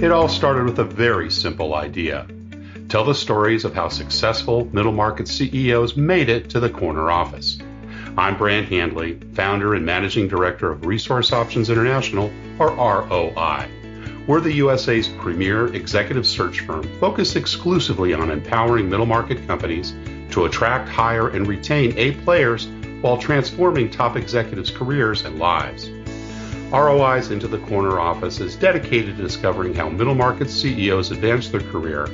It all started with a very simple idea. Tell the stories of how successful middle market CEOs made it to the corner office. I'm Brant Handley, founder and managing director of Resource Options International, or ROI. We're the USA's premier executive search firm focused exclusively on empowering middle market companies to attract, hire, and retain A players while transforming top executives' careers and lives. ROI's Into the Corner office is dedicated to discovering how middle market CEOs advance their career,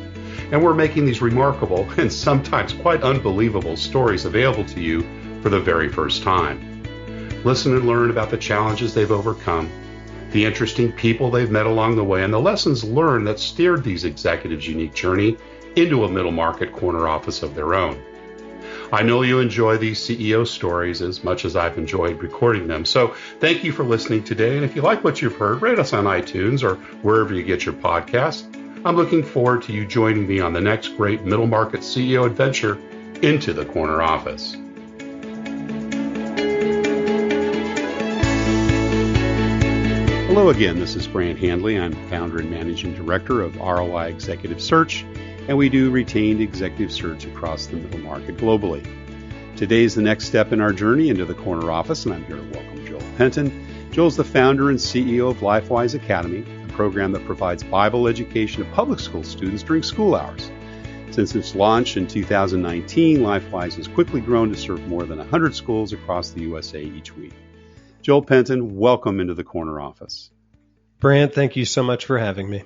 and we're making these remarkable and sometimes quite unbelievable stories available to you for the very first time. Listen and learn about the challenges they've overcome, the interesting people they've met along the way, and the lessons learned that steered these executives' unique journey into a middle market corner office of their own. I know you enjoy these CEO stories as much as I've enjoyed recording them. So thank you for listening today. And if you like what you've heard, rate us on iTunes or wherever you get your podcasts. I'm looking forward to you joining me on the next great middle market CEO adventure into the corner office. Hello again, this is Brant Handley. I'm founder and managing director of ROI Executive Search, and we do retained executive search across the middle market globally. Today is the next step in our journey into the corner office, and I'm here to welcome Joel Penton. Joel's the founder and CEO of LifeWise Academy, a program that provides Bible education to public school students during school hours. Since its launch in 2019, LifeWise has quickly grown to serve more than 100 schools across the USA each week. Joel Penton, welcome into the corner office. Brant, thank you so much for having me.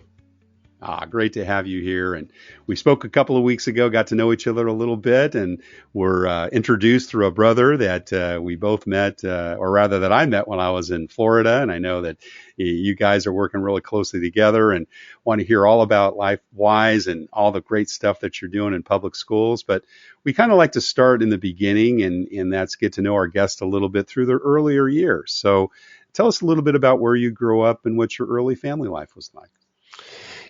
Great to have you here. And we spoke a couple of weeks ago, got to know each other a little bit, and were introduced through a brother that we both met, or rather that I met when I was in Florida. And I know that you guys are working really closely together and want to hear all about LifeWise and all the great stuff that you're doing in public schools. But we kind of like to start in the beginning, and that's get to know our guest a little bit through their earlier years. So tell us a little bit about where you grew up and what your early family life was like.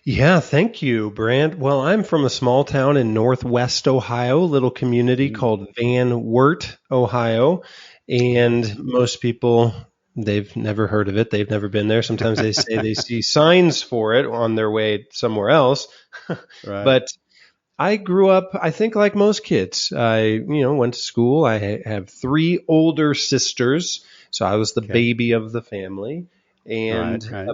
Yeah, thank you, Brant. Well, I'm from a small town in Northwest Ohio, a little community called Van Wert, Ohio. And most people, they've never heard of it. They've never been there. Sometimes they say they see signs for it on their way somewhere else. Right. But I grew up, I think, like most kids. I, went to school. I have three older sisters, so I was the baby of the family. And right.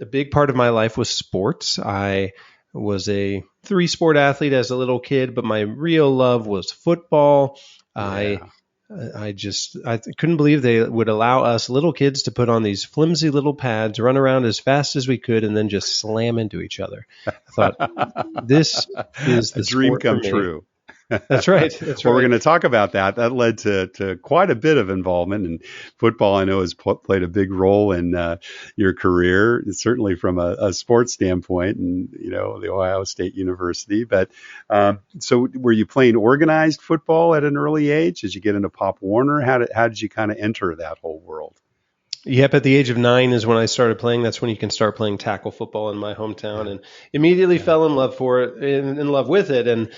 A big part of my life was sports. I was a 3-sport athlete as a little kid, but my real love was football. Yeah. I couldn't believe they would allow us little kids to put on these flimsy little pads, run around as fast as we could, and then just slam into each other. I thought, this is the dream come true. That's right. That's right. Well, we're going to talk about that. That led to quite a bit of involvement, and football, I know, has played a big role in your career, certainly from a sports standpoint, and the Ohio State University. But so, were you playing organized football at an early age? Did you get into Pop Warner? How did you kind of enter that whole world? Yep, at the age of 9 is when I started playing. That's when you can start playing tackle football in my hometown, and immediately fell in love in love with it. And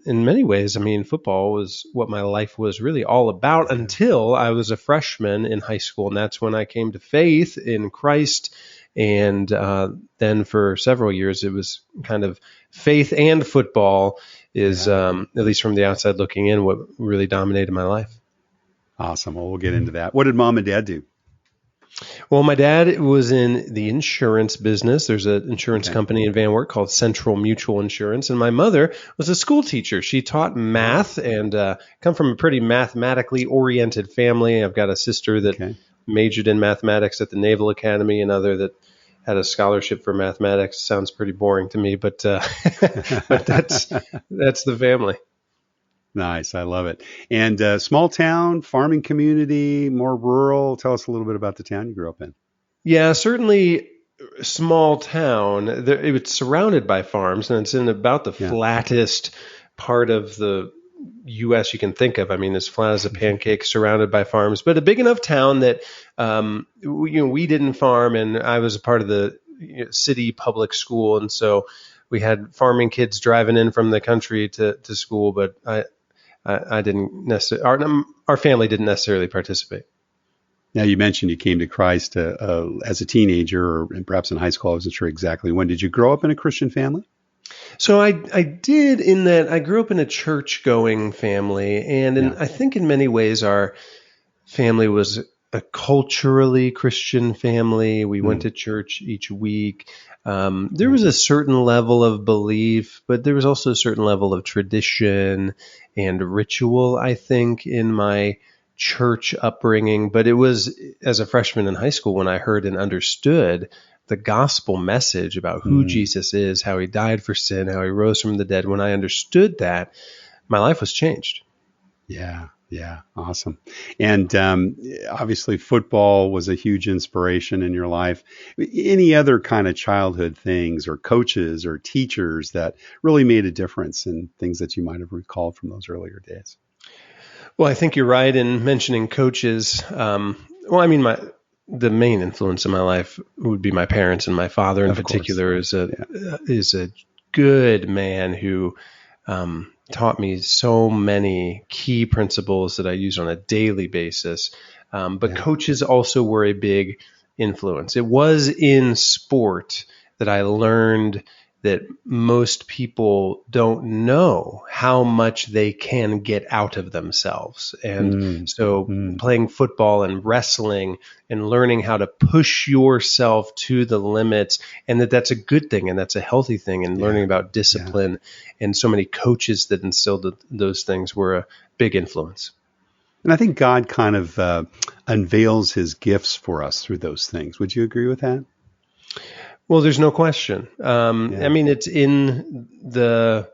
in many ways, I mean, football was what my life was really all about until I was a freshman in high school, and that's when I came to faith in Christ. And then for several years, it was kind of faith and football is, at least from the outside looking in, what really dominated my life. Awesome. Well, we'll get into that. What did mom and dad do? Well, my dad was in the insurance business. There's an insurance company in Van Wert called Central Mutual Insurance. And my mother was a school teacher. She taught math and come from a pretty mathematically oriented family. I've got a sister that majored in mathematics at the Naval Academy, another that had a scholarship for mathematics. Sounds pretty boring to me, but but that's the family. Nice. I love it. And small town, farming community, more rural. Tell us a little bit about the town you grew up in. Yeah, certainly small town. It was surrounded by farms, and it's in about the flattest part of the U.S. you can think of. I mean, as flat as a pancake, surrounded by farms, but a big enough town that we didn't farm, and I was a part of the city public school, and so we had farming kids driving in from the country to school, but I didn't necessarily. Our family didn't necessarily participate. Now, you mentioned you came to Christ as a teenager, or perhaps in high school. I wasn't sure exactly when. Did you grow up in a Christian family? So I did, in that I grew up in a church-going family, and Yeah. I think in many ways our family was a culturally Christian family. We went Mm. to church each week. There was a certain level of belief, but there was also a certain level of tradition and ritual, I think, in my church upbringing. But it was as a freshman in high school when I heard and understood the gospel message about who Mm. Jesus is, how he died for sin, how he rose from the dead. When I understood that, my life was changed. Yeah, yeah, awesome. And obviously, football was a huge inspiration in your life. Any other kind of childhood things, or coaches or teachers that really made a difference, and things that you might have recalled from those earlier days? Well, I think you're right in mentioning coaches. Well, I mean, the main influence in my life would be my parents, and my father in Of course. particular Yeah. is a good man who taught me so many key principles that I use on a daily basis. But Yeah. coaches also were a big influence. It was in sport that I learned that most people don't know how much they can get out of themselves. And Mm. so Mm. playing football and wrestling and learning how to push yourself to the limits, and that's a good thing and that's a healthy thing, and learning Yeah. about Yeah. discipline, and so many coaches that instilled those things were a big influence. And I think God kind of unveils his gifts for us through those things. Would you agree with that? Well, there's no question. I Yeah. mean, it's in the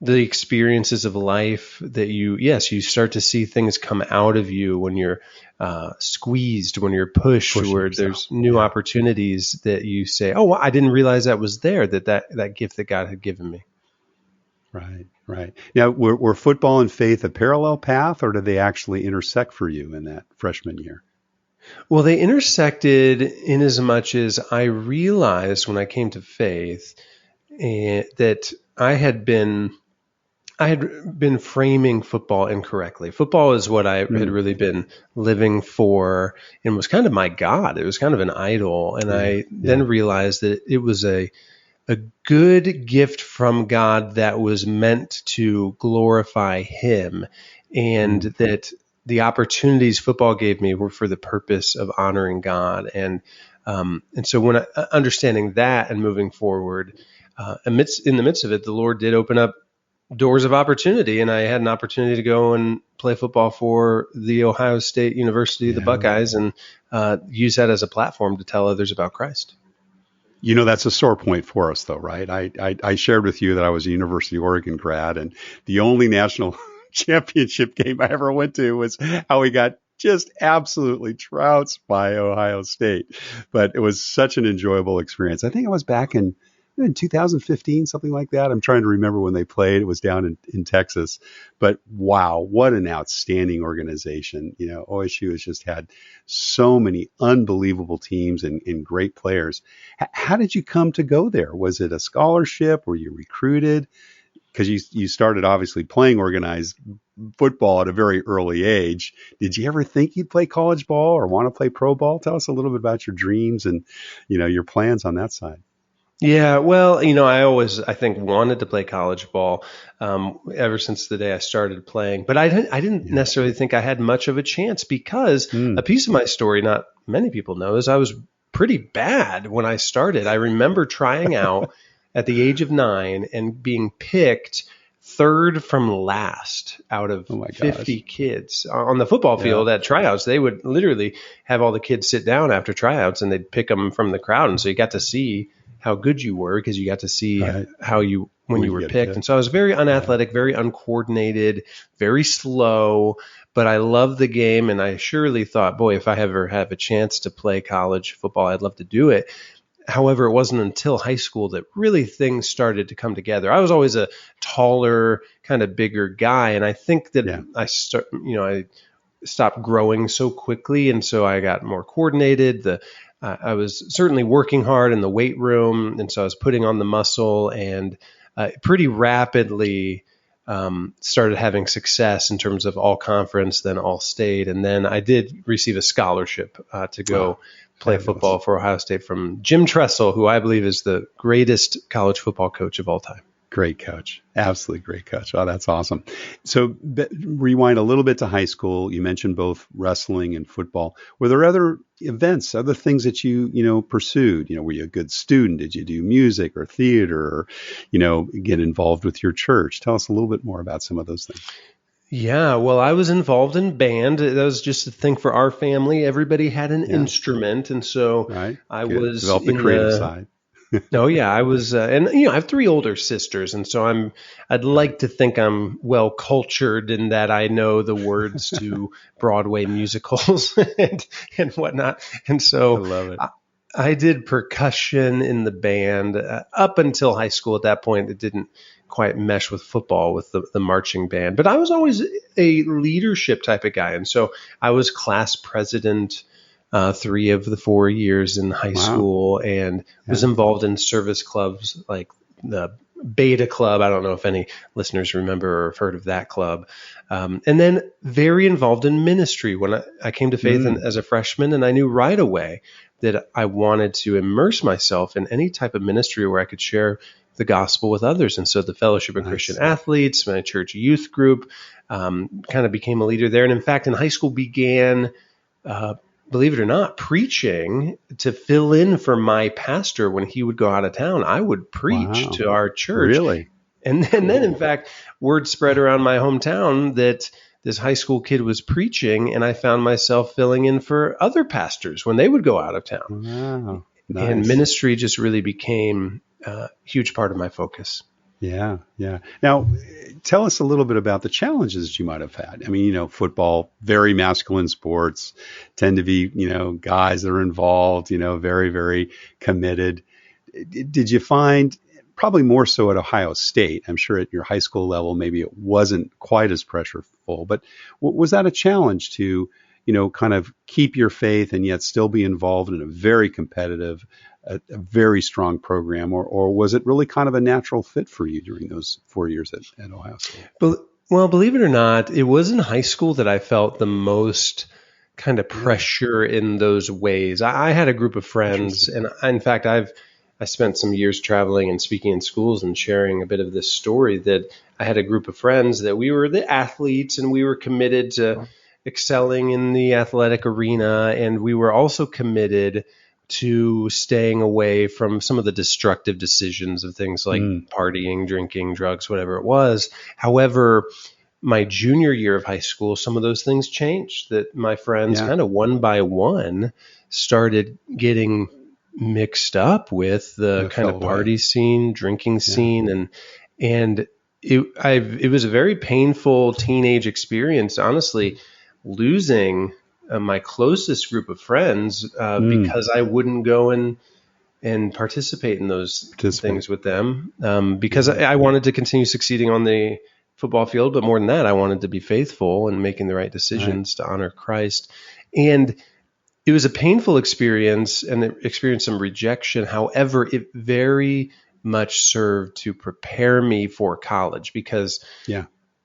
experiences of life that you start to see things come out of you when you're squeezed, when you're pushed, Pushing where yourself. there's new Yeah. opportunities that you say, oh, well, I didn't realize that was there, that gift that God had given me. Right. Right. Now, were football and faith a parallel path, or did they actually intersect for you in that freshman year? Well, they intersected in as much as I realized when I came to faith that I had been framing football incorrectly. Football is what I had Mm. really been living for, and was kind of my God. It was kind of an idol. And Yeah. I then Yeah. realized that it was a good gift from God that was meant to glorify him, and Mm. that the opportunities football gave me were for the purpose of honoring God. And so when understanding that and moving forward, in the midst of it, the Lord did open up doors of opportunity, and I had an opportunity to go and play football for the Ohio State University, the Yeah. Buckeyes, and use that as a platform to tell others about Christ. That's a sore point for us, though, right? I shared with you that I was a University of Oregon grad, and the only national championship game I ever went to was how we got just absolutely trounced by Ohio State. But it was such an enjoyable experience. I think I was back in 2015, something like that. I'm trying to remember when they played. It was down in Texas. But wow, what an outstanding organization. OSU has just had so many unbelievable teams and great players. How did you come to go there? Was it a scholarship? Were you recruited? Because you started obviously playing organized football at a very early age. Did you ever think you'd play college ball or want to play pro ball? Tell us a little bit about your dreams and your plans on that side. Yeah, well, I always, I think, wanted to play college ball ever since the day I started playing. But I didn't Yeah. necessarily think I had much of a chance, because a Mm. piece of my story not many people know is I was pretty bad when I started. I remember trying out at the age of 9 and being picked third from last out of Oh my 50 gosh. kids on the football Yeah. field at tryouts. They would literally have all the kids sit down after tryouts, and they'd pick them from the crowd. And so you got to see how good you were, because you got to see Right. how you when When you you were get picked. picked. And so I was very Yeah. unathletic, very uncoordinated, very slow, but I loved the game, and I surely thought, boy, if I ever have a chance to play college football, I'd love to do it. However, it wasn't until high school that really things started to come together. I was always a taller, kind of bigger guy, and I think that Yeah. I stopped growing so quickly, and so I got more coordinated. I was certainly working hard in the weight room, and so I was putting on the muscle, and pretty rapidly started having success in terms of all conference, then all state. And then I did receive a scholarship to go play football for Ohio State from Jim Tressel, who I believe is the greatest college football coach of all time. Great coach. Absolutely great coach. Oh, that's awesome. So rewind a little bit to high school. You mentioned both wrestling and football. Were there other events, other things that you pursued? Were you a good student? Did you do music or theater or, get involved with your church? Tell us a little bit more about some of those things. Yeah, well, I was involved in band. That was just a thing for our family. Everybody had an instrument. And so I was developed the creative side. Oh yeah, I was, and I have 3 older sisters, and so I'd like to think I'm well cultured in that I know the words to Broadway musicals and whatnot. And so I love it. I did percussion in the band up until high school. At that point, it didn't quite mesh with football with the marching band, but I was always a leadership type of guy, and so I was class president 3 of the 4 years in high school, and was involved in service clubs like the Beta Club. I don't know if any listeners remember or have heard of that club. And then very involved in ministry when I came to faith as a freshman, and I knew right away that I wanted to immerse myself in any type of ministry where I could share the gospel with others. And so the Fellowship of Christian Athletes, my church youth group, kind of became a leader there. And in fact, in high school began believe it or not, preaching to fill in for my pastor when he would go out of town. I would preach to our church. Really? And then, in fact, word spread around my hometown that this high school kid was preaching, and I found myself filling in for other pastors when they would go out of town. Wow. Nice. And ministry just really became a huge part of my focus. Yeah. Now, tell us a little bit about the challenges that you might have had. I mean, football, very masculine sports, tend to be, guys that are involved, very, very committed. Did you find, probably more so at Ohio State, I'm sure at your high school level, maybe it wasn't quite as pressureful, but was that a challenge to, kind of keep your faith and yet still be involved in a very competitive, a very strong program, or was it really kind of a natural fit for you during those 4 years at Ohio State? Well, believe it or not, it was in high school that I felt the most kind of pressure in those ways. I had a group of friends, and in fact, I spent some years traveling and speaking in schools and sharing a bit of this story that I had a group of friends that we were the athletes and we were committed to excelling in the athletic arena, and we were also committed to staying away from some of the destructive decisions of things like partying, drinking, drugs, whatever it was. However, my junior year of high school, some of those things changed, that my friends kind of one by one started getting mixed up with the kind of party scene, drinking scene. And it was a very painful teenage experience, honestly, losing my closest group of friends because I wouldn't go and participate in those things with them because I wanted to continue succeeding on the football field. But more than that, I wanted to be faithful and making the right decisions to honor Christ. And it was a painful experience and it experienced some rejection. However, it very much served to prepare me for college because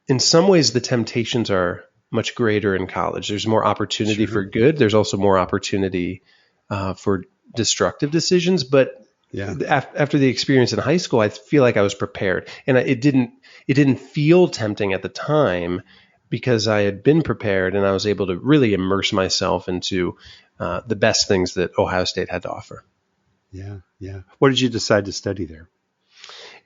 in some ways the temptations are much greater in college. There's more opportunity for good. There's also more opportunity for destructive decisions. But after the experience in high school, I feel like I was prepared, and it didn't feel tempting at the time because I had been prepared and I was able to really immerse myself into the best things that Ohio State had to offer. Yeah. What did you decide to study there?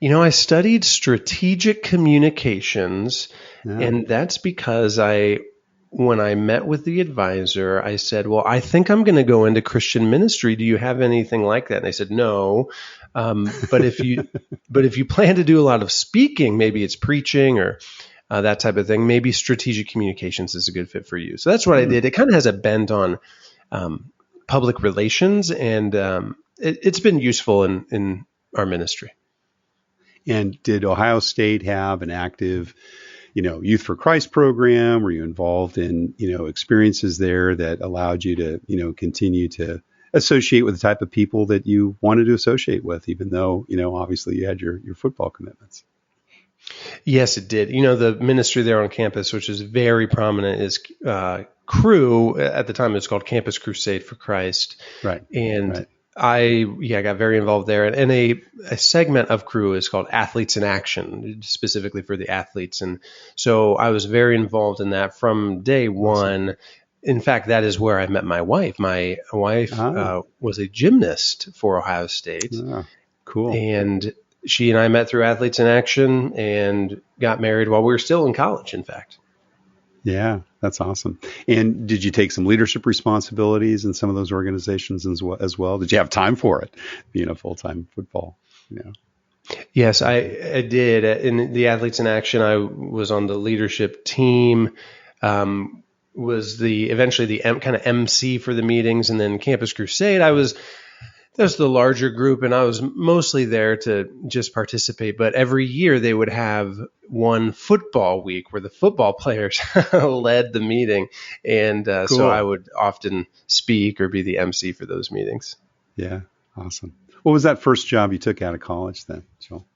I studied strategic communications, and that's because when I met with the advisor, I said, well, I think I'm going to go into Christian ministry. Do you have anything like that? And they said, no. But if you plan to do a lot of speaking, maybe it's preaching or that type of thing, maybe strategic communications is a good fit for you. So that's what I did. It kind of has a bent on public relations, and it's been useful in our ministry. And did Ohio State have an active, Youth for Christ program? Were you involved in, experiences there that allowed you to, continue to associate with the type of people that you wanted to associate with, even though, obviously you had your football commitments? Yes, it did. The ministry there on campus, which is very prominent, is Cru. At the time, it was called Campus Crusade for Christ. Right. And Right. I got very involved there. And a segment of Cru is called Athletes in Action, specifically for the athletes. And so I was very involved in that from day one. In fact, that is where I met my wife. My wife was a gymnast for Ohio State. Cool. And she and I met through Athletes in Action and got married while we were still in college, in fact. Yeah, that's awesome. And did you take some leadership responsibilities in some of those organizations as well? Did you have time for it, being a full-time football? Yes, I did. In the Athletes in Action, I was on the leadership team, was eventually the kind of MC for the meetings, and then Campus Crusade, that's the larger group, and I was mostly there to just participate. But every year they would have one football week where the football players led the meeting. And Cool. So I would often speak or be the MC for those meetings. Yeah, awesome. What was that first job you took out of college then, Joel?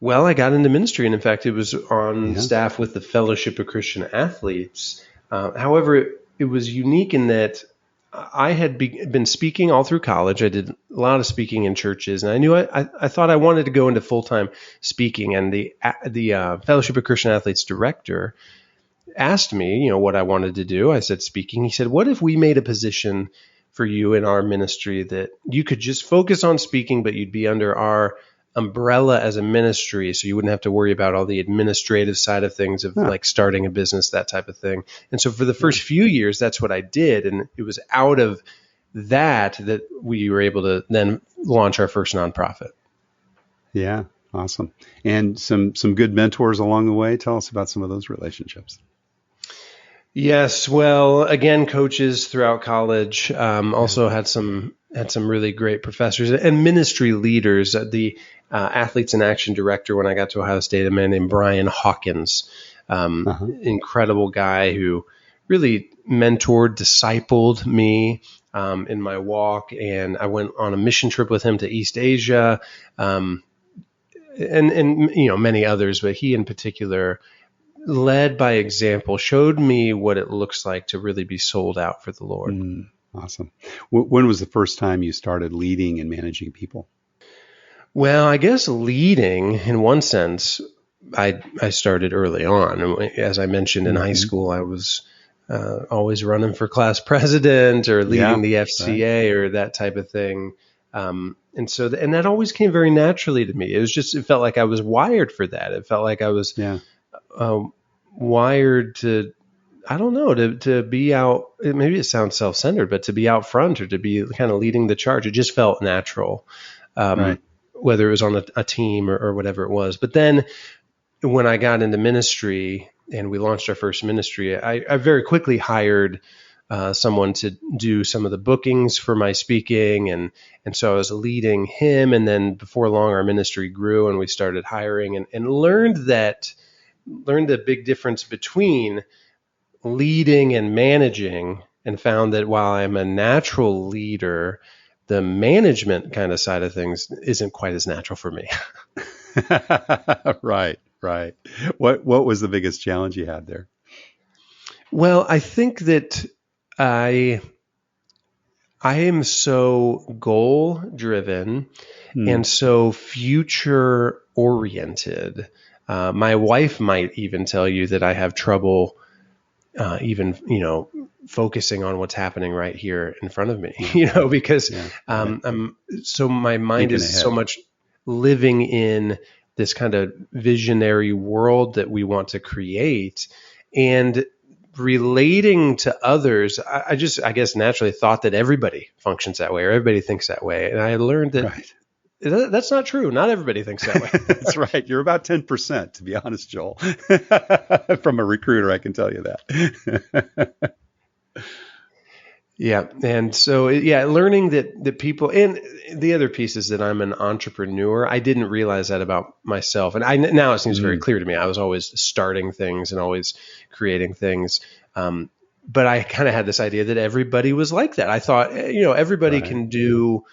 Well, I got into ministry, and in fact, it was on staff with the Fellowship of Christian Athletes. However, it was unique in that I had been speaking all through college. I did a lot of speaking in churches, and I knew I thought I wanted to go into full-time speaking. And the Fellowship of Christian Athletes director asked me, what I wanted to do. I said speaking. He said, "What if we made a position for you in our ministry that you could just focus on speaking, but you'd be under our umbrella as a ministry, so you wouldn't have to worry about all the administrative side of things of like starting a business, that type of thing." And so for the first few years, that's what I did. And it was out of that we were able to then launch our first nonprofit. Yeah, awesome. And some good mentors along the way. Tell us about some of those relationships. Yes, well, again, coaches throughout college. Also had some really great professors and ministry leaders. The Athletes in Action director when I got to Ohio State, a man named Brian Hawkins, incredible guy who really mentored, discipled me in my walk. And I went on a mission trip with him to East Asia, and many others, but he in particular led by example, showed me what it looks like to really be sold out for the Lord. Awesome. When was the first time you started leading and managing people? Well, I guess leading, in one sense, I started early on. As I mentioned in high school, I was always running for class president or leading the FCA or that type of thing. And that always came very naturally to me. It felt like I was wired for that. It felt like I was wired to, I don't know, to be out. Maybe it sounds self-centered, but to be out front or to be kind of leading the charge. It just felt natural, whether it was on a team or whatever it was. But then when I got into ministry and we launched our first ministry, I very quickly hired someone to do some of the bookings for my speaking. And so I was leading him. And then before long, our ministry grew and we started hiring and learned the big difference between leading and managing, and found that while I'm a natural leader, the management kind of side of things isn't quite as natural for me. Right. What was the biggest challenge you had there? Well, I think that I am so goal driven and so future oriented. My wife might even tell you that I have trouble focusing on what's happening right here in front of me, because my mind is so much living in this kind of visionary world that we want to create and relating to others. I guess naturally thought that everybody functions that way or everybody thinks that way. And I learned that that's not true. Not everybody thinks that way. That's right. You're about 10%, to be honest, Joel. From a recruiter, I can tell you that. Yeah. And so, learning that people, and the other piece is that I'm an entrepreneur. I didn't realize that about myself. And now it seems very clear to me. I was always starting things and always creating things. But I kind of had this idea that everybody was like that. I thought, everybody can do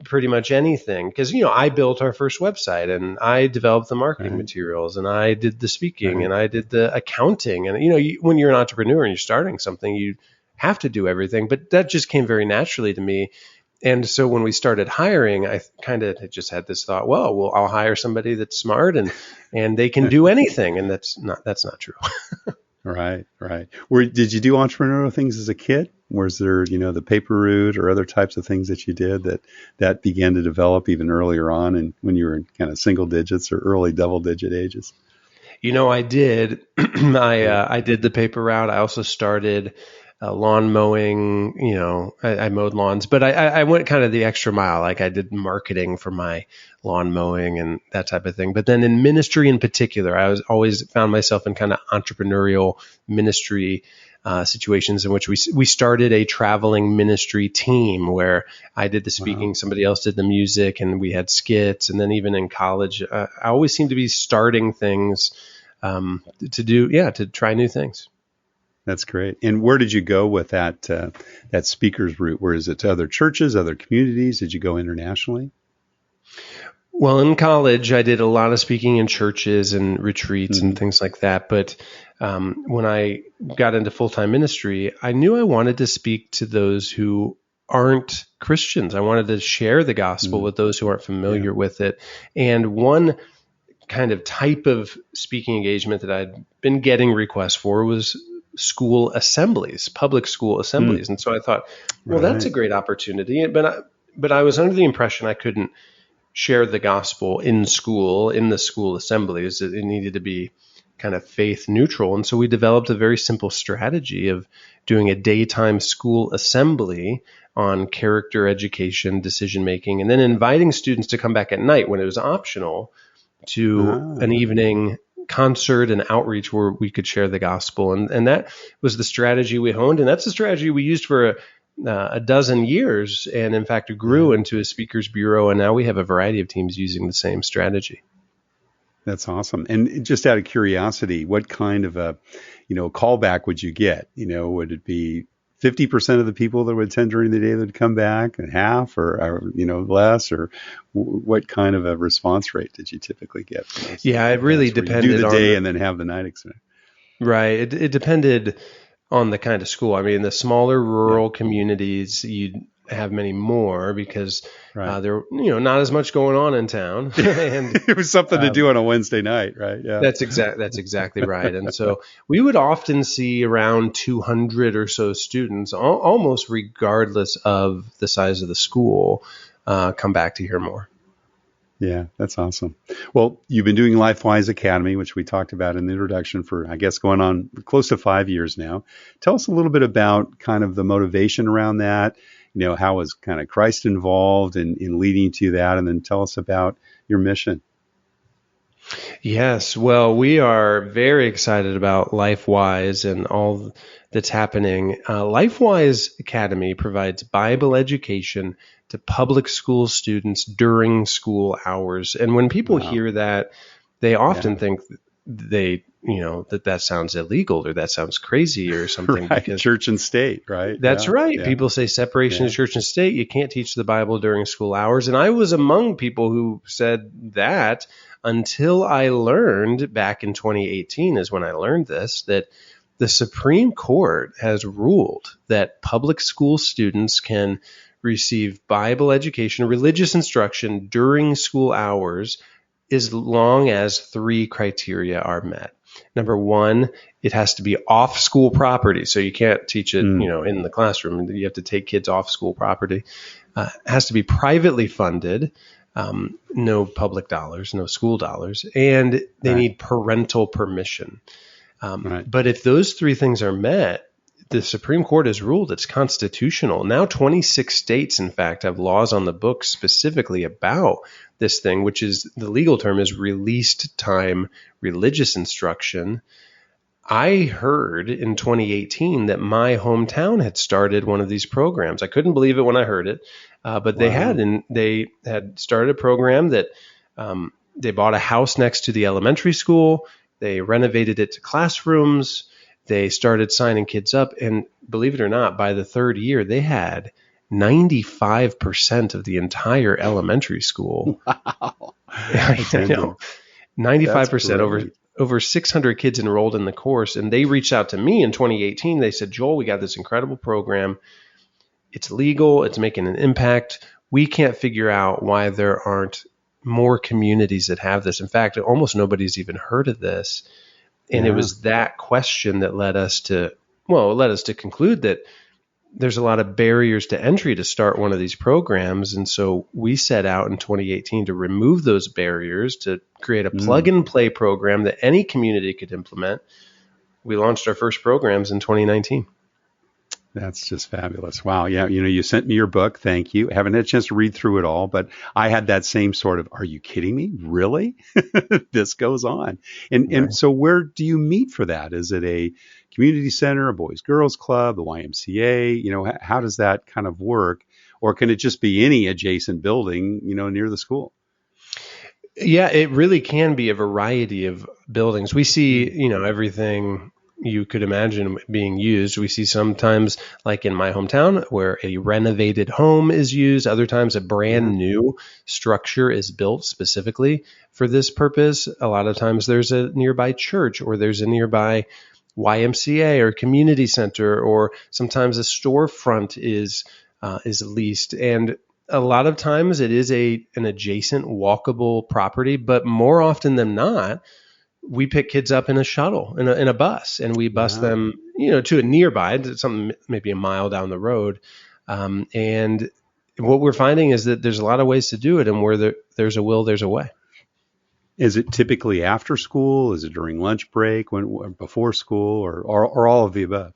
pretty much anything. Because, I built our first website, and I developed the marketing materials, and I did the speaking, and I did the accounting. And, when you're an entrepreneur and you're starting something, you have to do everything. But that just came very naturally to me. And so when we started hiring, I kind of just had this thought, well, I'll hire somebody that's smart and they can do anything. And that's not true. Right. Did you do entrepreneurial things as a kid? Was there, the paper route or other types of things that you did that began to develop even earlier on, and when you were in kind of single digits or early double digit ages? I did. I did the paper route. I also started lawn mowing. I mowed lawns, but I went kind of the extra mile. Like, I did marketing for my lawn mowing and that type of thing. But then in ministry in particular, I was always found myself in kind of entrepreneurial ministry situations in which we started a traveling ministry team where I did the speaking, somebody else did the music, and we had skits. And then even in college, I always seemed to be starting things to try new things. That's great. And where did you go with that speaker's route? Where is it to other churches, other communities? Did you go internationally? Well, in college, I did a lot of speaking in churches and retreats and things like that. But when I got into full-time ministry, I knew I wanted to speak to those who aren't Christians. I wanted to share the gospel with those who aren't familiar with it. And one kind of type of speaking engagement that I'd been getting requests for was school assemblies, public school assemblies. And so I thought, well, that's a great opportunity. But I was under the impression I couldn't share the gospel in the school assemblies. It needed to be kind of faith neutral. And so we developed a very simple strategy of doing a daytime school assembly on character education, decision making, and then inviting students to come back at night when it was optional to an evening concert and outreach where we could share the gospel. And that was the strategy we honed. And that's the strategy we used for a dozen years. And in fact, it grew into a speakers bureau. And now we have a variety of teams using the same strategy. That's awesome. And just out of curiosity, what kind of a, callback would you get? Would it be 50% of the people that would attend during the day that would come back, and half or less, or what kind of a response rate did you typically get? Yeah, it really depended on do the day and then have the night experience. Right. It depended on the kind of school. I mean, the smaller rural communities, you'd have many more because there, not as much going on in town. And it was something to do on a Wednesday night, right? Yeah, that's exactly right. And so we would often see around 200 or so students, almost regardless of the size of the school, come back to hear more. Yeah, that's awesome. Well, you've been doing LifeWise Academy, which we talked about in the introduction for, I guess, going on close to 5 years now. Tell us a little bit about kind of the motivation around that. How was kind of Christ involved in leading to that? And then tell us about your mission. Yes. Well, we are very excited about LifeWise and all that's happening. LifeWise Academy provides Bible education to public school students during school hours. And when people hear that, they often think that sounds illegal or that sounds crazy or something. Right. Because church and state, right? That's right. Yeah. People say separation of church and state. You can't teach the Bible during school hours. And I was among people who said that until I learned back in 2018 is when I learned this, that the Supreme Court has ruled that public school students can receive Bible education, religious instruction during school hours as long as 3 criteria are met. Number 1, it has to be off school property. So you can't teach it, in the classroom. You have to take kids off school property. It has to be privately funded, no public dollars, no school dollars, and they need parental permission. But if those 3 things are met, the Supreme Court has ruled it's constitutional. Now 26 states, in fact, have laws on the books specifically about this thing, which is the legal term is released time religious instruction. I heard in 2018 that my hometown had started one of these programs. I couldn't believe it when I heard it, but they had, and they had started a program that they bought a house next to the elementary school. They renovated it to classrooms. They started signing kids up, and believe it or not, by the 3rd year, they had 95% of the entire elementary school. Wow. I know. 95%, over 600 kids enrolled in the course. And they reached out to me in 2018. They said, Joel, we got this incredible program. It's legal. It's making an impact. We can't figure out why there aren't more communities that have this. In fact, almost nobody's even heard of this. And it was that question that led us to conclude that there's a lot of barriers to entry to start one of these programs. And so we set out in 2018 to remove those barriers, to create a plug and play program that any community could implement. We launched our first programs in 2019. That's just fabulous. Wow. Yeah. You sent me your book. Thank you. Haven't had a chance to read through it all, but I had that same sort of, are you kidding me? Really? This goes on. And so where do you meet for that? Is it a community center, a boys girls club, the YMCA? How does that kind of work? Or can it just be any adjacent building, near the school? Yeah, it really can be a variety of buildings. We see, everything you could imagine being used. We see sometimes, like in my hometown, where a renovated home is used. Other times a brand new structure is built specifically for this purpose. A lot of times there's a nearby church, or there's a nearby YMCA or community center, or sometimes a storefront is leased. And a lot of times it is an adjacent walkable property, but more often than not, we pick kids up in a shuttle, in a bus, and we bus them, to a nearby, something maybe a mile down the road. And what we're finding is that there's a lot of ways to do it, and where there's a will, there's a way. Is it typically after school? Is it during lunch break, before school, or all of the above?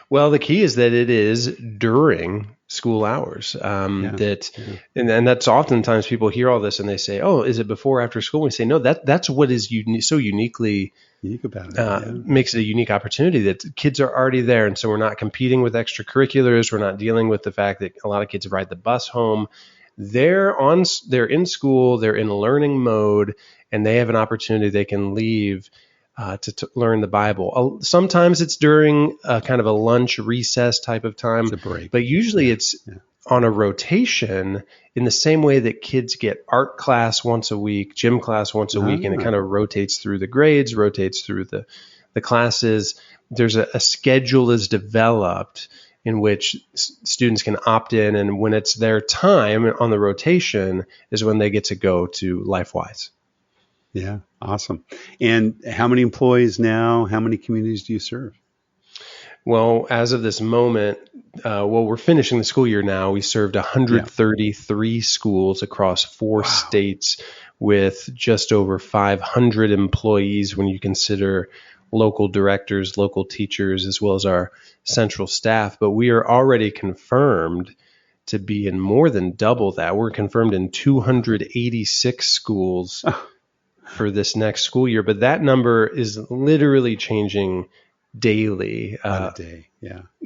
Well, the key is that it is during school hours. And that's oftentimes people hear all this and they say, "Oh, is it before or after school?" We say, "No, that's what is so unique about it. Makes it a unique opportunity that kids are already there, and so we're not competing with extracurriculars. We're not dealing with the fact that a lot of kids ride the bus home. They're in school, they're in learning mode, and they have an opportunity they can leave to learn the Bible. Sometimes it's during kind of a lunch recess type of time, it's a break. But usually it's on a rotation, in the same way that kids get art class once a week, gym class once a week, and it kind of rotates through the grades, rotates through the classes. There's a schedule is developed in which students can opt in, and when it's their time on the rotation is when they get to go to LifeWise. Yeah, awesome. And how many employees now? How many communities do you serve? Well, as of this moment, we're finishing the school year now. We served 133 schools across 4 states with just over 500 employees when you consider local directors, local teachers, as well as our central staff. But we are already confirmed to be in more than double that. We're confirmed in 286 schools for this next school year, but that number is literally changing daily. A day,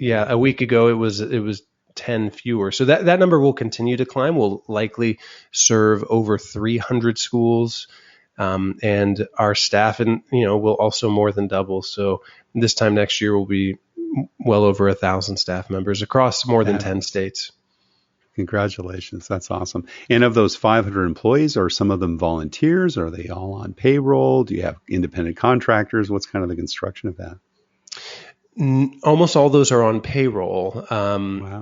a week ago it was 10 fewer. So that number will continue to climb. We'll likely serve over 300 schools, and our staff will also more than double. So this time next year will be well over 1,000 staff members across more than 10 states. Congratulations. That's awesome. And of those 500 employees, are some of them volunteers? Are they all on payroll? Do you have independent contractors? What's kind of the construction of that? Almost all those are on payroll.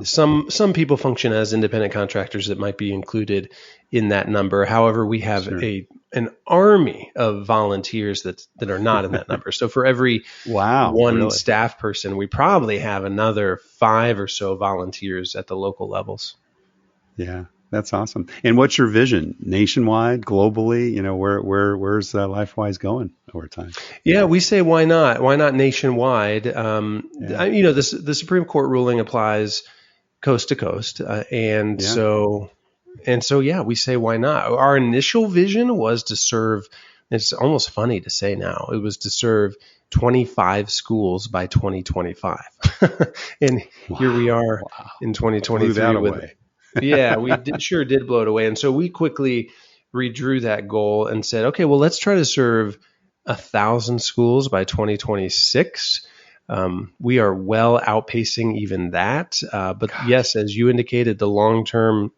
Some people function as independent contractors that might be included in that number. However, we have an army of volunteers that are not in that number. So for every one staff person, we probably have another 5 or so volunteers at the local levels. Yeah, that's awesome. And what's your vision nationwide, globally? Where's LifeWise going over time? Yeah, we say, why not? Why not nationwide? The Supreme Court ruling applies coast to coast. So we say, why not? Our initial vision was to serve, it's almost funny to say now, it was to serve 25 schools by 2025. And here we are in 2023. Blew that away. Yeah, we did blow it away. And so we quickly redrew that goal and said, okay, well, let's try to serve 1,000 schools by 2026. We are well outpacing even that. But yes, as you indicated, the long-term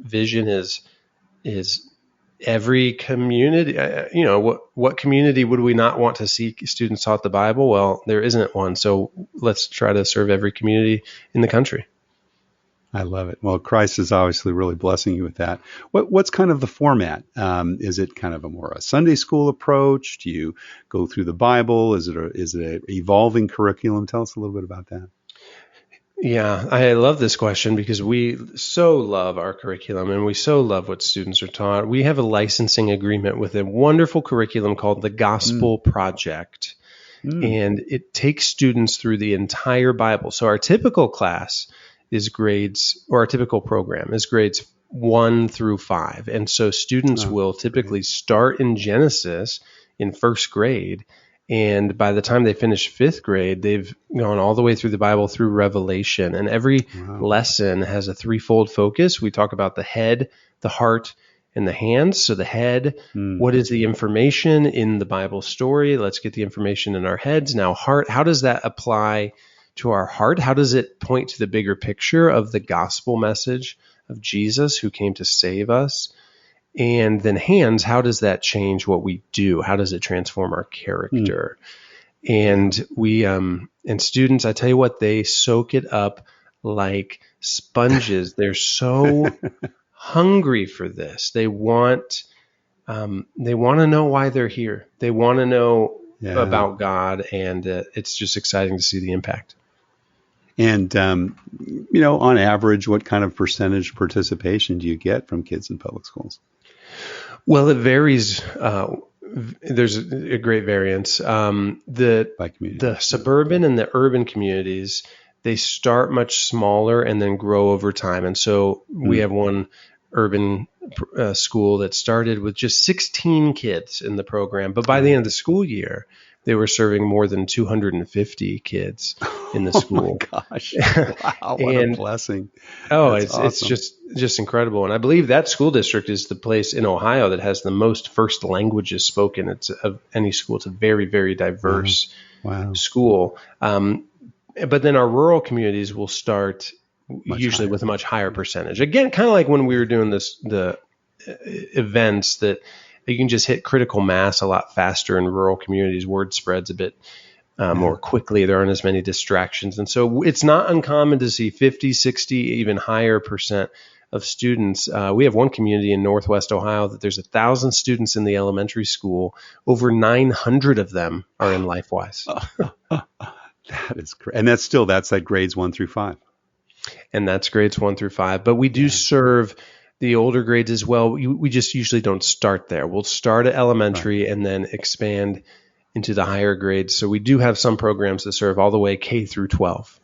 vision is every community. What community would we not want to see students taught the Bible? Well, there isn't one. So let's try to serve every community in the country. I love it. Well, Christ is obviously really blessing you with that. What's kind of the format? Is it kind of a Sunday school approach? Do you go through the Bible? Is it an evolving curriculum? Tell us a little bit about that. Yeah, I love this question because we so love our curriculum and we so love what students are taught. We have a licensing agreement with a wonderful curriculum called the Gospel Project, and it takes students through the entire Bible. So our typical class is our typical program is grades 1 through 5. And so students will typically start in Genesis in first grade. And by the time they finish fifth grade, they've gone all the way through the Bible through Revelation. And every lesson has a threefold focus. We talk about the head, the heart, and the hands. So the head, what is the information in the Bible story? Let's get the information in our heads. Now, heart, how does that apply to our heart? How does it point to the bigger picture of the gospel message of Jesus who came to save us? And then hands, how does that change what we do? How does it transform our character? And and students, I tell you what, they soak it up like sponges. They're so hungry for this. They want to know why they're here. They want to know about God, and it's just exciting to see the impact. And, on average, what kind of percentage participation do you get from kids in public schools? Well, it varies. There's a great variance. The suburban and the urban communities, they start much smaller and then grow over time. And so we have one urban school that started with just 16 kids in the program. But by the end of the school year, they were serving more than 250 kids in the school. Oh my gosh. Wow, what a blessing. That's awesome. It's just incredible. And I believe that school district is the place in Ohio that has the most first languages spoken. It's of any school. It's a very, very diverse school. But then our rural communities will start usually with a much higher percentage. Again, kind of like when we were doing the events that you can just hit critical mass a lot faster in rural communities. Word spreads a bit more quickly. There aren't as many distractions. And so it's not uncommon to see 50, 60, even higher percent of students. We have one community in Northwest Ohio that there's 1,000 students in the elementary school. Over 900 of them are in LifeWise. That is great. And that's like grades 1 through 5. And that's grades 1 through 5. But we do serve the older grades as well. We just usually don't start there. We'll start at elementary and then expand into the higher grades. So we do have some programs that serve all the way K through 12.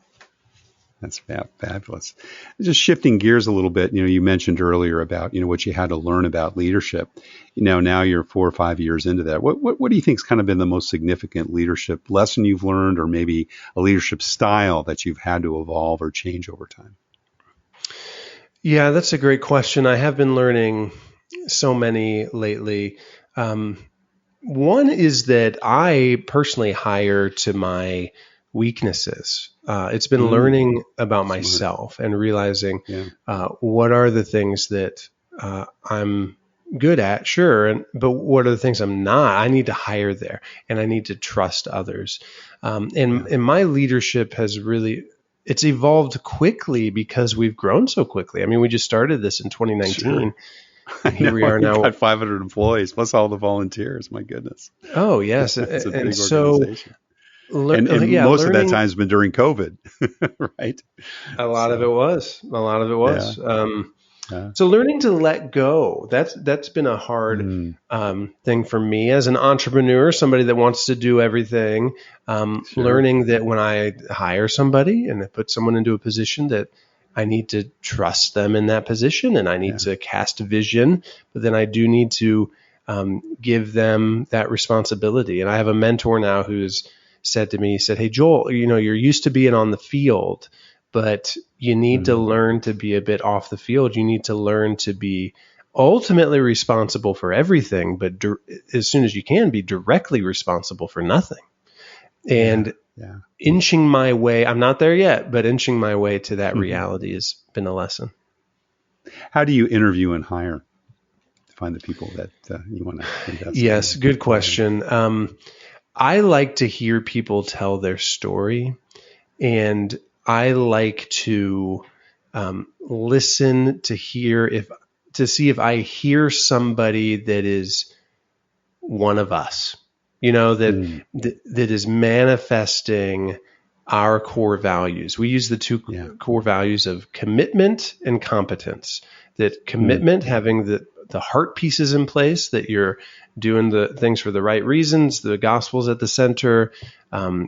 That's fabulous. Just shifting gears a little bit, you mentioned earlier about, what you had to learn about leadership. Now you're 4 or 5 years into that. What do you think has kind of been the most significant leadership lesson you've learned, or maybe a leadership style that you've had to evolve or change over time? Yeah, that's a great question. I have been learning so many lately. One is that I personally hire to my weaknesses. It's been learning about myself and realizing what are the things that I'm good at, sure, but what are the things I'm not? I need to hire there, and I need to trust others. And my leadership has really... It's evolved quickly because we've grown so quickly. I mean, we just started this in 2019. Sure. Here we are now. We've got 500 employees plus all the volunteers. My goodness. Oh, yes. It's a big organization. So, most of that time has been during COVID, right? A lot of it was. So learning to let go, that's been a hard thing for me as an entrepreneur, somebody that wants to do everything. Learning that when I hire somebody and I put someone into a position, that I need to trust them in that position, and I need to cast a vision, but then I do need to give them that responsibility. And I have a mentor now who's said to me, he said, "Hey, Joel, you're used to being on the field, but you need to learn to be a bit off the field. You need to learn to be ultimately responsible for everything, but as soon as you can, be directly responsible for nothing." And Yeah. inching my way, I'm not there yet, but inching my way to that reality has been a lesson. How do you interview and hire to find the people that you want to invest in? Yes, good question. I like to hear people tell their story, and I like to listen to see if I hear somebody that is one of us, that is manifesting our core values. We use the two core values of commitment and competence. That commitment, having the heart pieces in place, that you're doing the things for the right reasons, the gospel's at the center,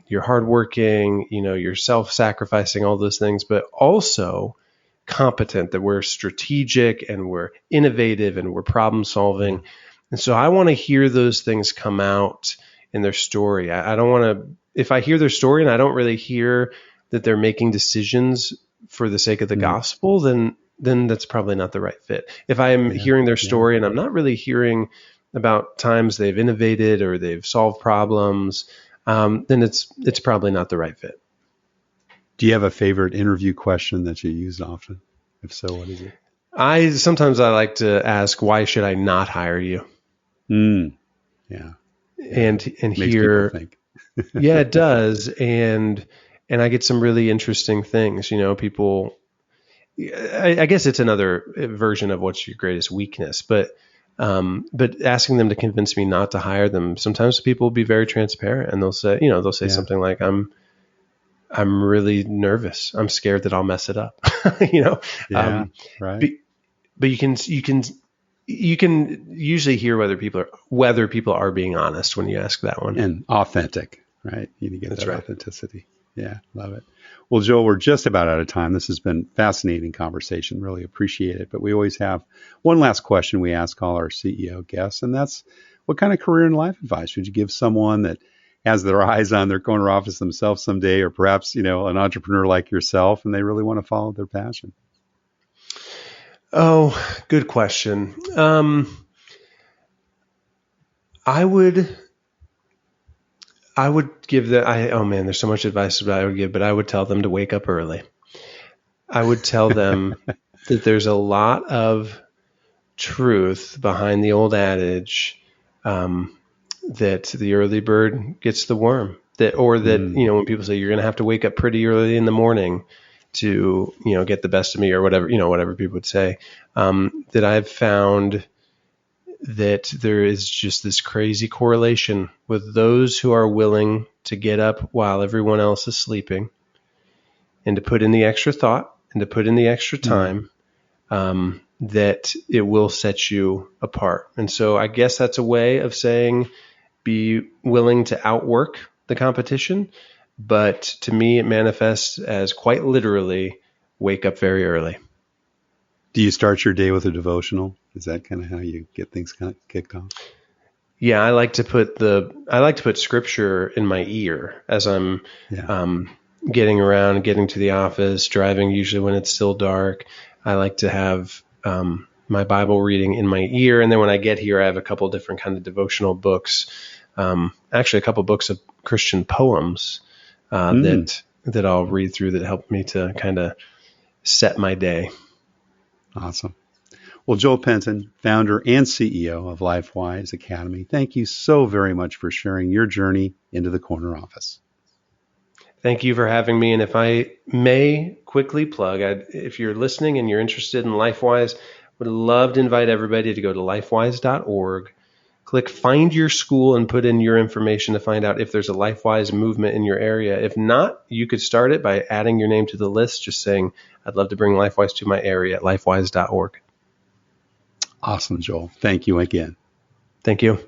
you're hardworking, you're self-sacrificing, all those things, but also competent, that we're strategic and we're innovative and we're problem solving. And so I want to hear those things come out in their story. I don't want to, if I hear their story and I don't really hear that they're making decisions for the sake of the gospel, then that's probably not the right fit. If I am hearing their story and I'm not really hearing about times they've innovated or they've solved problems, then it's probably not the right fit. Do you have a favorite interview question that you use often? If so, what is it? Sometimes I like to ask, why should I not hire you? Yeah. And Makes hear, people think. yeah, it does. And I get some really interesting things, people, I guess it's another version of what's your greatest weakness, but asking them to convince me not to hire them, sometimes people will be very transparent and they'll say something like, I'm really nervous. I'm scared that I'll mess it up. Right. But you can usually hear whether people are being honest when you ask that one. And authentic, right? You need to get That's that right. authenticity. Yeah, love it. Well, Joel, we're just about out of time. This has been fascinating conversation. Really appreciate it. But we always have one last question we ask all our CEO guests, and that's, what kind of career and life advice would you give someone that has their eyes on their corner office themselves someday, or perhaps, an entrepreneur like yourself, and they really want to follow their passion? Oh, good question. I would give there's so much advice that I would give, but I would tell them to wake up early. I would tell them that there's a lot of truth behind the old adage, that the early bird gets the worm, when people say you're going to have to wake up pretty early in the morning to, get the best of me, or whatever people would say, that I've found that there is just this crazy correlation with those who are willing to get up while everyone else is sleeping and to put in the extra thought and to put in the extra time, that it will set you apart. And so I guess that's a way of saying, be willing to outwork the competition. But to me, it manifests as quite literally, wake up very early. Do you start your day with a devotional? Is that kind of how you get things kind of kicked off? Yeah, I like to put scripture in my ear as I'm getting around, getting to the office, driving, usually when it's still dark. I like to have my Bible reading in my ear. And then when I get here, I have a couple different kind of devotional books, actually a couple books of Christian poems that I'll read through that help me to kind of set my day. Awesome. Well, Joel Penton, founder and CEO of LifeWise Academy, thank you so very much for sharing your journey into the corner office. Thank you for having me. And if I may quickly plug, if you're listening and you're interested in LifeWise, would love to invite everybody to go to lifewise.org, click Find Your School, and put in your information to find out if there's a LifeWise movement in your area. If not, you could start it by adding your name to the list, just saying, I'd love to bring LifeWise to my area at lifewise.org. Awesome, Joel. Thank you again. Thank you.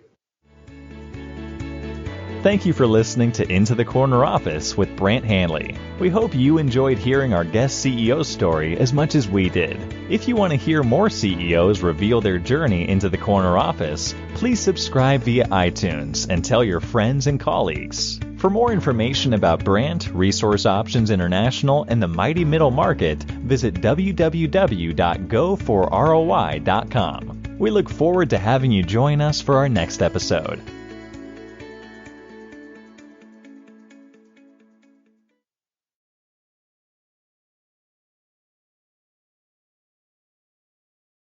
Thank you for listening to Into the Corner Office with Brant Hanley. We hope you enjoyed hearing our guest CEO story as much as we did. If you want to hear more CEOs reveal their journey into the corner office, please subscribe via iTunes and tell your friends and colleagues. For more information about Brant, Resource Options International, and the mighty middle market, visit www.goforroi.com. We look forward to having you join us for our next episode.